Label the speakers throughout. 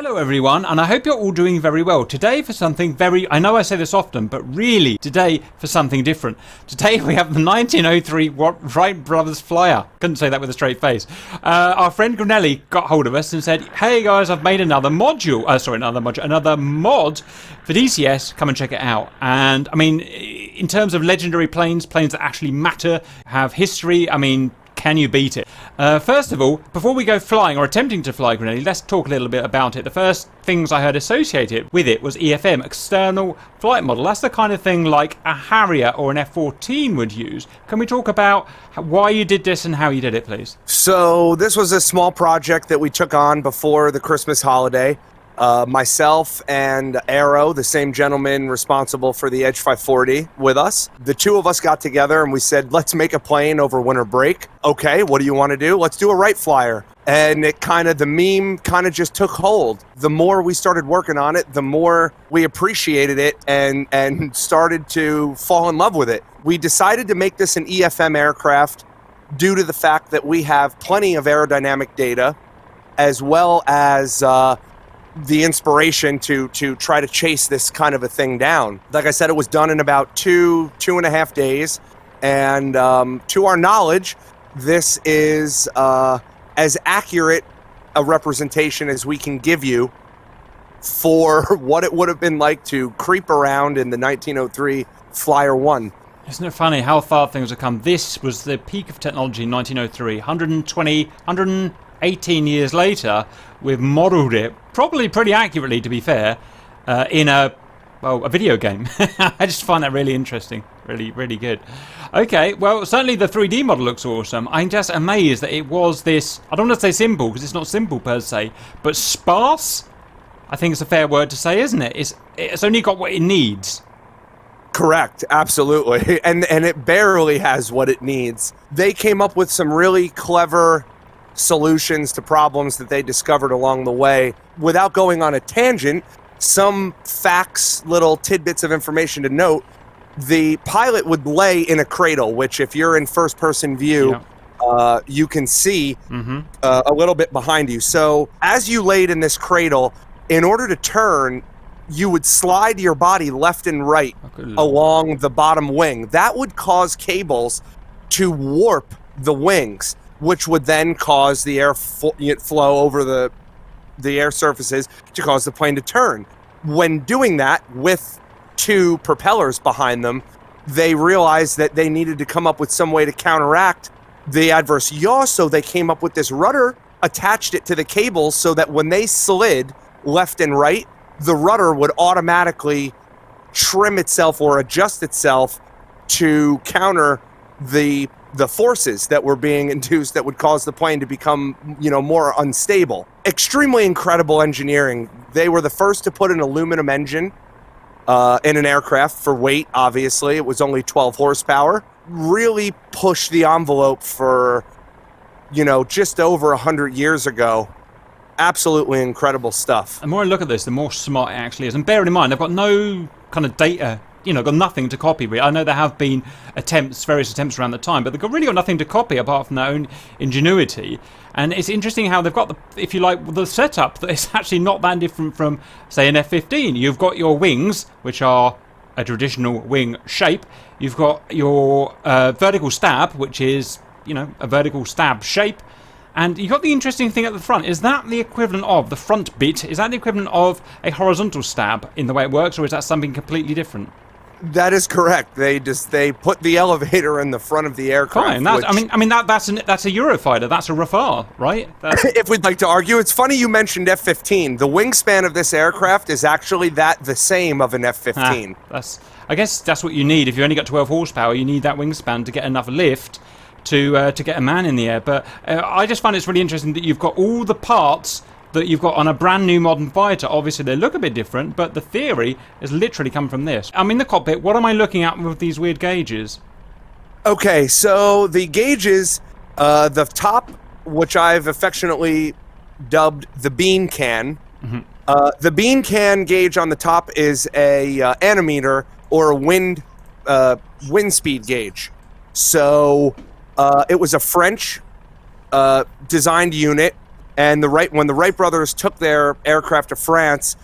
Speaker 1: Hello everyone, and I hope you're all doing very well. Today for something I know I say this often, but really today for something different. Today we have the 1903 Wright brothers flyer. Couldn't say that with a straight face. Our friend Grinnelli got hold of us and said, hey guys, I've made another mod for DCS, come and check it out. And I mean, in terms of legendary planes that actually matter, have history, I mean, can you beat it? First of all, before we go flying or attempting to fly Grinnelli, let's talk a little bit about it. The first things I heard associated with it was EFM, External Flight Model. That's the kind of thing like a Harrier or an F-14 would use. Can we talk about why you did this and how you did it, please?
Speaker 2: So this was a small project that we took on before the Christmas holiday. Myself and Arrow, the same gentleman responsible for the Edge 540 with us. The two of us got together and we said, let's make a plane over winter break. Okay, what do you want to do? Let's do a Wright flyer. And the meme kind of just took hold. The more we started working on it, the more we appreciated it and started to fall in love with it. We decided to make this an EFM aircraft due to the fact that we have plenty of aerodynamic data, as well as the inspiration to try to chase this kind of a thing down. Like I said, it was done in about two and a half days. And to our knowledge, this is as accurate a representation as we can give you for what it would have been like to creep around in the 1903 Flyer 1.
Speaker 1: Isn't it funny how far things have come? This was the peak of technology in 1903. 118 years later, we've modelled it, probably pretty accurately to be fair, in a video game. I just find that really interesting. Really, really good. Okay, well, certainly the 3D model looks awesome. I'm just amazed that it was this, I don't want to say simple, because it's not simple per se, but sparse, I think it's a fair word to say, isn't it? It's only got what it needs.
Speaker 2: Correct, absolutely. And it barely has what it needs. They came up with some really clever solutions to problems that they discovered along the way. Without going on a tangent, some facts, little tidbits of information to note: the pilot would lay in a cradle, which if you're in first-person view, you can see a little bit behind you. So as you laid in this cradle, in order to turn, you would slide your body left and right along the bottom wing. That would cause cables to warp the wings, which would then cause the air flow over the air surfaces to cause the plane to turn. When doing that with two propellers behind them, they realized that they needed to come up with some way to counteract the adverse yaw, so they came up with this rudder, attached it to the cables so that when they slid left and right, the rudder would automatically trim itself or adjust itself to counter the forces that were being induced that would cause the plane to become, more unstable. Extremely incredible engineering. They were the first to put an aluminum engine in an aircraft for weight, obviously. It was only 12 horsepower. Really pushed the envelope for, just over 100 years ago. Absolutely incredible stuff.
Speaker 1: The more I look at this, the more smart it actually is. And bear in mind, they've got no kind of data, got nothing to copy. I know there have been various attempts around the time, but they've really got nothing to copy apart from their own ingenuity. And it's interesting how they've got the setup that is actually not that different from, say, an F-15. You've got your wings, which are a traditional wing shape. You've got your vertical stab, which is, a vertical stab shape. And you've got the interesting thing at the front. Is that the equivalent of the front bit? Is that the equivalent of a horizontal stab in the way it works, or is that something completely different?
Speaker 2: That is correct. They put the elevator in the front of the aircraft.
Speaker 1: Fine. That's a Eurofighter. That's a Rafale, right?
Speaker 2: If we'd like to argue, it's funny you mentioned F-15. The wingspan of this aircraft is actually the same of an F-15.
Speaker 1: I guess that's what you need. If you only got 12 horsepower, you need that wingspan to get enough lift to get a man in the air. But I just find it's really interesting that you've got all the parts that you've got on a brand new modern fighter. Obviously they look a bit different, but the theory has literally come from this. I'm in the cockpit. What am I looking at with these weird gauges?
Speaker 2: Okay, so the gauges, the top, which I've affectionately dubbed the bean can. The bean can gauge on the top is a anemometer or a wind speed gauge. So it was a French designed unit, And when the Wright brothers took their aircraft to France,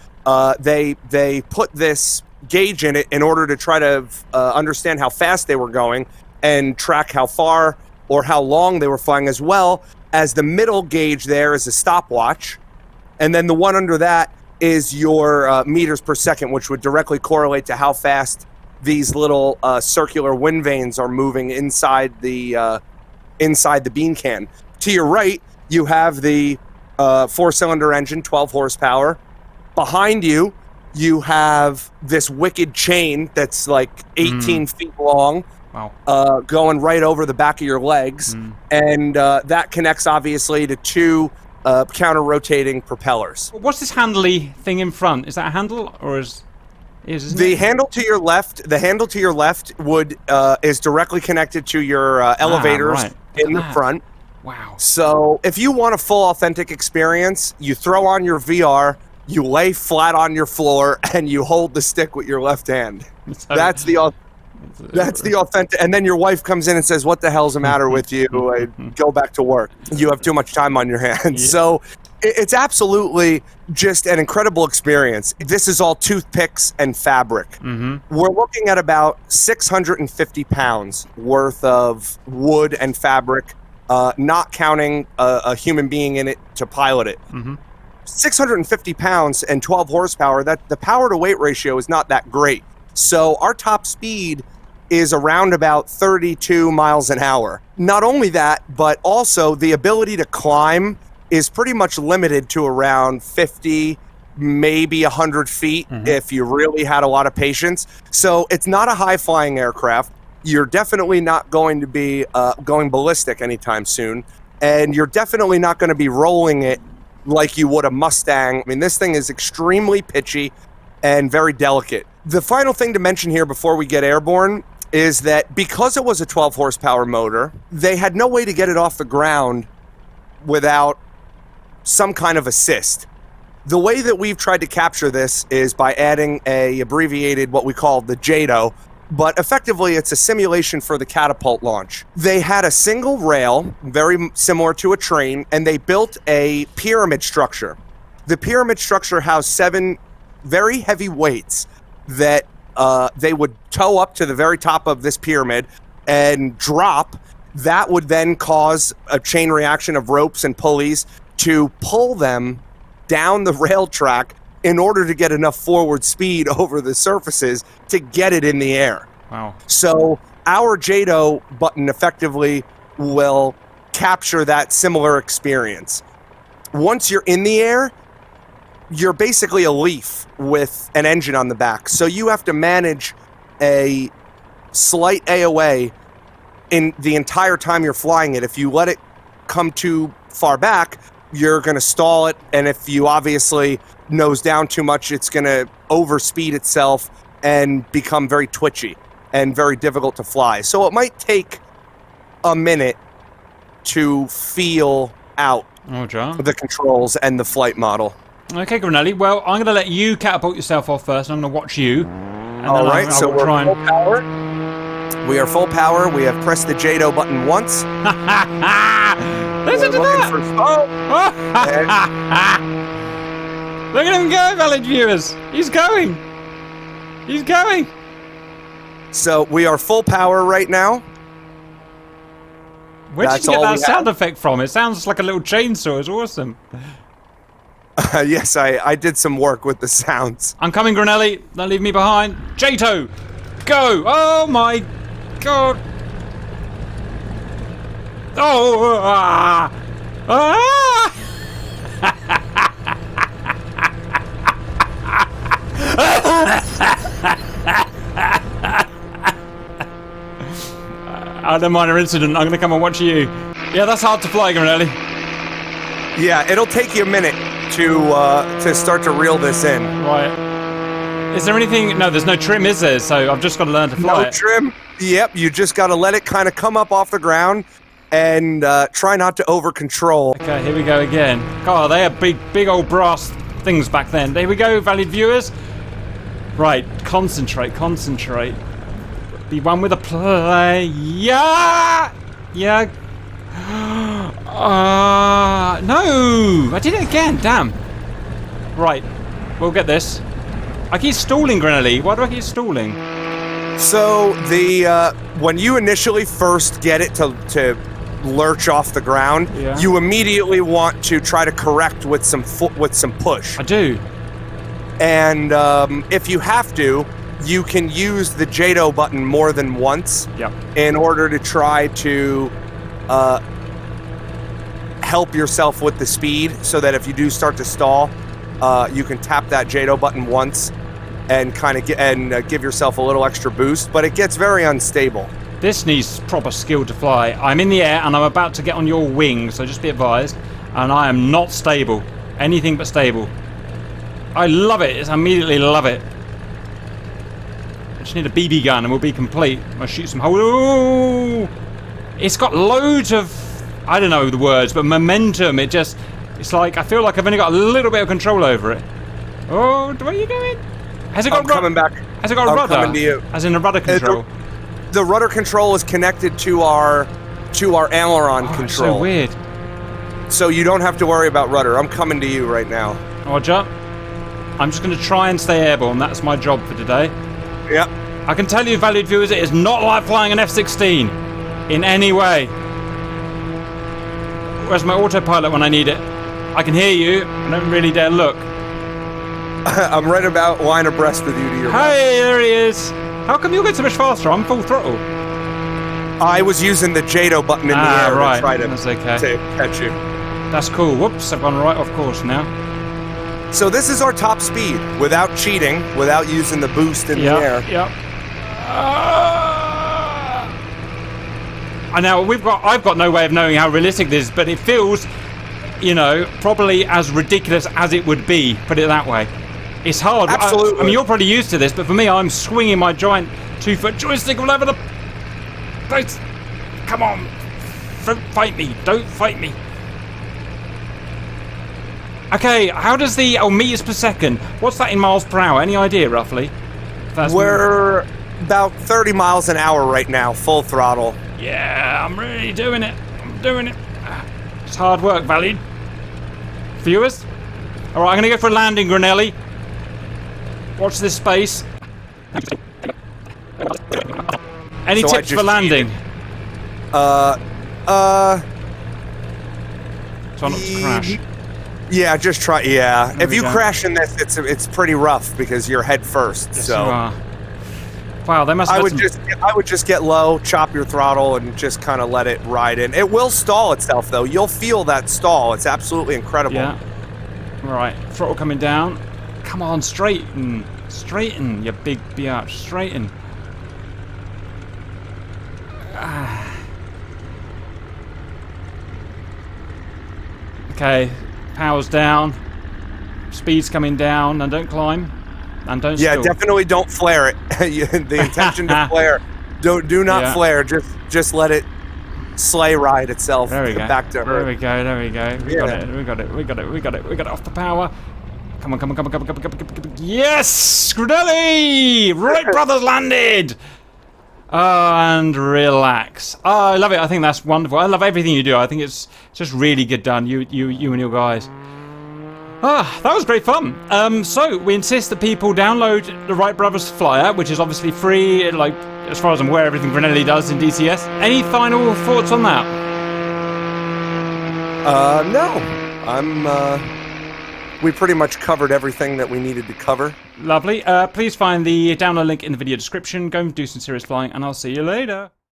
Speaker 2: they put this gauge in it in order to try to understand how fast they were going and track how far or how long they were flying, as well as the middle gauge there is a stopwatch. And then the one under that is your meters per second, which would directly correlate to how fast these little circular wind vanes are moving inside the bean can. To your right, you have the 4-cylinder engine, 12 horsepower. Behind you, you have this wicked chain that's like 18 feet long.
Speaker 1: Wow.
Speaker 2: Going right over the back of your legs. And that connects, obviously, to 2 counter-rotating propellers.
Speaker 1: What's this handly thing in front? Is that a handle, or isn't
Speaker 2: The
Speaker 1: it?
Speaker 2: handle to your left, would is directly connected to your elevators
Speaker 1: right.
Speaker 2: in the front.
Speaker 1: Wow.
Speaker 2: So if you want a full authentic experience, you throw on your VR, you lay flat on your floor, and you hold the stick with your left hand. That's the authentic. And then your wife comes in and says, "What the hell's the matter with you? Go back to work. You have too much time on your hands." Yeah. So it's absolutely just an incredible experience. This is all toothpicks and fabric. We're looking at about 650 pounds worth of wood and fabric, not counting a human being in it to pilot it. 650 pounds and 12 horsepower, that the power to weight ratio is not that great. So our top speed is around about 32 miles an hour. Not only that, but also the ability to climb is pretty much limited to around 50, maybe 100 feet if you really had a lot of patience. So it's not a high-flying aircraft. You're definitely not going to be going ballistic anytime soon. And you're definitely not going to be rolling it like you would a Mustang. I mean, this thing is extremely pitchy and very delicate. The final thing to mention here before we get airborne is that because it was a 12 horsepower motor, they had no way to get it off the ground without some kind of assist. The way that we've tried to capture this is by adding a abbreviated, what we call the JADO, but effectively it's a simulation for the catapult launch. They had a single rail, very similar to a train, and they built a pyramid structure. The pyramid structure housed 7 very heavy weights that they would tow up to the very top of this pyramid and drop. That would then cause a chain reaction of ropes and pulleys to pull them down the rail track in order to get enough forward speed over the surfaces to get it in the air.
Speaker 1: Wow.
Speaker 2: So our JADO button effectively will capture that similar experience. Once you're in the air, you're basically a leaf with an engine on the back. So you have to manage a slight AOA in the entire time you're flying it. If you let it come too far back, you're going to stall it. And if you obviously nose down too much, it's going to overspeed itself and become very twitchy and very difficult to fly. So it might take a minute to feel out the controls and the flight model.
Speaker 1: Okay, Grinnelli. Well, I'm going to let you catapult yourself off first, and I'm going to watch you.
Speaker 2: All right, so we're full power. We are full power. We have pressed the JADO button once.
Speaker 1: Listen to that! Look at him go, valid viewers. He's going. He's going.
Speaker 2: So we are full power right now.
Speaker 1: Where did you get that sound effect from? It sounds like a little chainsaw. It's awesome.
Speaker 2: Yes, I did some work with the sounds.
Speaker 1: I'm coming, Grinnelli. Don't leave me behind. JATO, go! Oh my god! Oh! Ah! Ah! I don't mind an incident. I'm going to come and watch you. Yeah, that's hard to fly, Grinnelli.
Speaker 2: Yeah, it'll take you a minute to start to reel this in.
Speaker 1: Right. Is there anything? No, there's no trim, is there? So I've just got to learn to fly.
Speaker 2: No trim. Yep, you just got to let it kind of come up off the ground and try not to over control.
Speaker 1: Okay, here we go again. God, they had big old brass things back then. There we go, valued viewers. Right, concentrate. Be one with a play. Yeah! Yeah. No! I did it again, damn. Right, we'll get this. I keep stalling, Grinnelli. Why do I keep stalling?
Speaker 2: So when you initially first get it to lurch off the ground,
Speaker 1: Yeah.
Speaker 2: you immediately want to try to correct with some push.
Speaker 1: I do.
Speaker 2: And if you have to, you can use the JADO button more than once
Speaker 1: Yep.
Speaker 2: in order to try to help yourself with the speed, so that if you do start to stall, you can tap that JADO button once and kind of give yourself a little extra boost. But it gets very unstable.
Speaker 1: This needs proper skill to fly. I'm in the air and I'm about to get on your wing, so just be advised. And I am not stable. Anything but stable. I love it. I immediately love it. I just need a BB gun and we'll be complete. I'll shoot some holes. Ooh! It's got loads of, I don't know the words, but momentum. It's like, I feel like I've only got a little bit of control over it. Oh, where are you going? Has it got
Speaker 2: coming back.
Speaker 1: Has it got a
Speaker 2: I'm
Speaker 1: rudder?
Speaker 2: coming to you.
Speaker 1: As in a rudder control?
Speaker 2: The rudder control is connected to our aileron control.
Speaker 1: So weird.
Speaker 2: So you don't have to worry about rudder. I'm coming to you right now.
Speaker 1: Roger. I'm just going to try and stay airborne. That's my job for today.
Speaker 2: Yep.
Speaker 1: I can tell you, valued viewers, it is not like flying an F-16 in any way. Where's my autopilot when I need it? I can hear you. I don't really dare look.
Speaker 2: I'm right about line abreast with you to your left.
Speaker 1: Hey, there he is. How come you're going so much faster? I'm full throttle.
Speaker 2: I was using the JADO button in the air
Speaker 1: right.
Speaker 2: to try to
Speaker 1: That's okay.
Speaker 2: catch you.
Speaker 1: That's cool. Whoops, I've gone right off course now.
Speaker 2: So this is our top speed without cheating, without using the boost in the air.
Speaker 1: Yep. I know I've got no way of knowing how realistic this is, but it feels, probably as ridiculous as it would be. Put it that way. It's hard.
Speaker 2: Absolutely.
Speaker 1: I mean, you're probably used to this, but for me, I'm swinging my giant 2-foot joystick all over the place. Come on, don't fight me! Don't fight me! Okay, how does the meters per second? What's that in miles per hour? Any idea, roughly?
Speaker 2: We're about 30 miles an hour right now, full throttle.
Speaker 1: Yeah, I'm really doing it. I'm doing it. It's hard work, valued viewers. All right, I'm gonna go for a landing, Grinnelli. Watch this space. Any
Speaker 2: So
Speaker 1: tips for landing?
Speaker 2: Try
Speaker 1: So not to crash.
Speaker 2: Yeah, just try. Yeah,
Speaker 1: There
Speaker 2: if
Speaker 1: we
Speaker 2: you
Speaker 1: go.
Speaker 2: crash in this, it's pretty rough because you're head first.
Speaker 1: Yes,
Speaker 2: so
Speaker 1: you are. Wow, they must have
Speaker 2: I would just get low, chop your throttle, and just kind of let it ride in. It will stall itself though. You'll feel that stall. It's absolutely incredible.
Speaker 1: Yeah. Right, throttle coming down. Come on, straighten. Straighten, you big biatch. Straighten. Okay, power's down. Speed's coming down. And don't climb. And don't
Speaker 2: Yeah,
Speaker 1: stall.
Speaker 2: definitely don't flare it. The intention to flare. Do not flare. Just let it sleigh ride itself.
Speaker 1: There we go.
Speaker 2: Back to
Speaker 1: There
Speaker 2: Earth.
Speaker 1: we go. There we go. We got it off the power. Come on. Yes! Grinnelli! Wright brothers landed! And relax. Oh, I love it. I think that's wonderful. I love everything you do. I think it's just really good done. You and your guys. Ah, that was great fun. So we insist that people download the Wright Brothers Flyer, which is obviously free. Like, as far as I'm aware, everything Grinnelli does in DCS. Any final thoughts on that?
Speaker 2: No. We pretty much covered everything that we needed to cover.
Speaker 1: Lovely. Please find the download link in the video description. Go and do some serious flying, and I'll see you later.